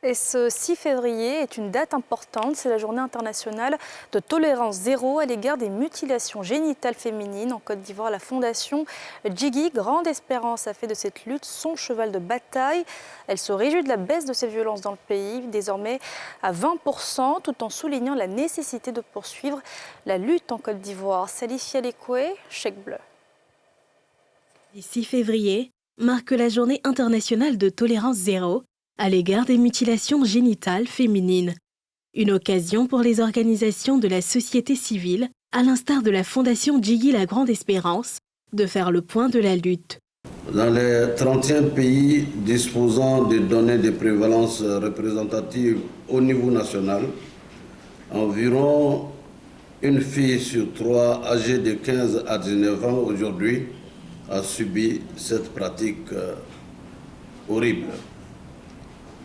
Et ce 6 février est une date importante, c'est la journée internationale de tolérance zéro à l'égard des mutilations génitales féminines. En Côte d'Ivoire, la fondation Djigui Grande Espérance a fait de cette lutte son cheval de bataille. Elle se réjouit de la baisse de ces violences dans le pays, désormais à 20%, tout en soulignant la nécessité de poursuivre la lutte en Côte d'Ivoire. Salifia Lekoué, Chèque Bleu. Le 6 février marque la journée internationale de tolérance zéro à l'égard des mutilations génitales féminines. Une occasion pour les organisations de la société civile, à l'instar de la Fondation Djigui La Grande Espérance, de faire le point de la lutte. Dans les 31 pays disposant de données de prévalence représentatives au niveau national, environ une fille sur 3 âgée de 15 à 19 ans aujourd'hui a subi cette pratique horrible,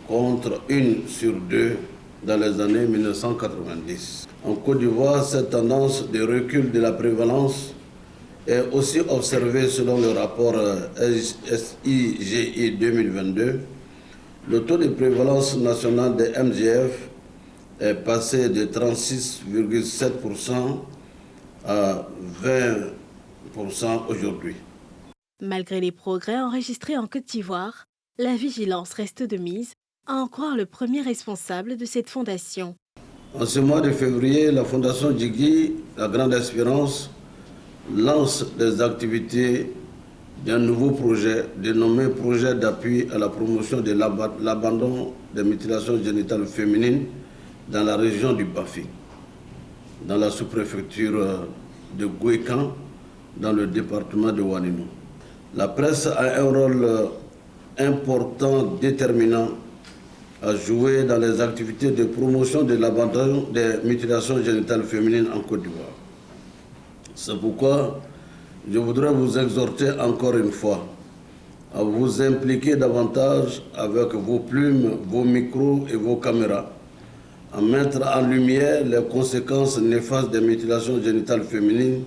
contre 1 sur 2 dans les années 1990. En Côte d'Ivoire, cette tendance de recul de la prévalence est aussi observée selon le rapport SIGI 2022. Le taux de prévalence nationale des MGF est passé de 36,7% à 20% aujourd'hui. Malgré les progrès enregistrés en Côte d'Ivoire, la vigilance reste de mise, à en croire le premier responsable de cette fondation. En ce mois de février, la Fondation Djigui, La Grande Espérance, lance des activités d'un nouveau projet dénommé Projet d'appui à la promotion de l'abandon des mutilations génitales féminines dans la région du Bafi, dans la sous-préfecture de Gouékan, dans le département de Ouadénou. La presse a un rôle important, déterminant, à jouer dans les activités de promotion de l'abandon des mutilations génitales féminines en Côte d'Ivoire. C'est pourquoi je voudrais vous exhorter encore une fois à vous impliquer davantage avec vos plumes, vos micros et vos caméras, à mettre en lumière les conséquences néfastes des mutilations génitales féminines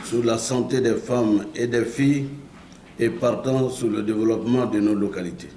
sur la santé des femmes et des filles et partant sur le développement de nos localités.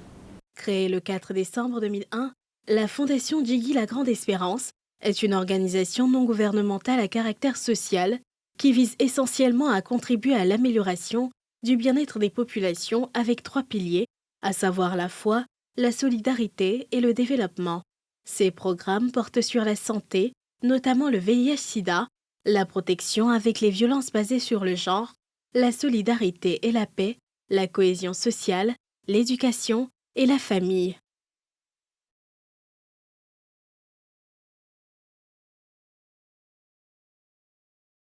Créée le 4 décembre 2001, la Fondation Djigui La Grande Espérance est une organisation non gouvernementale à caractère social qui vise essentiellement à contribuer à l'amélioration du bien-être des populations avec 3 piliers, à savoir la foi, la solidarité et le développement. Ces programmes portent sur la santé, notamment le VIH-Sida, la protection avec les violences basées sur le genre, la solidarité et la paix, la cohésion sociale, l'éducation et la famille.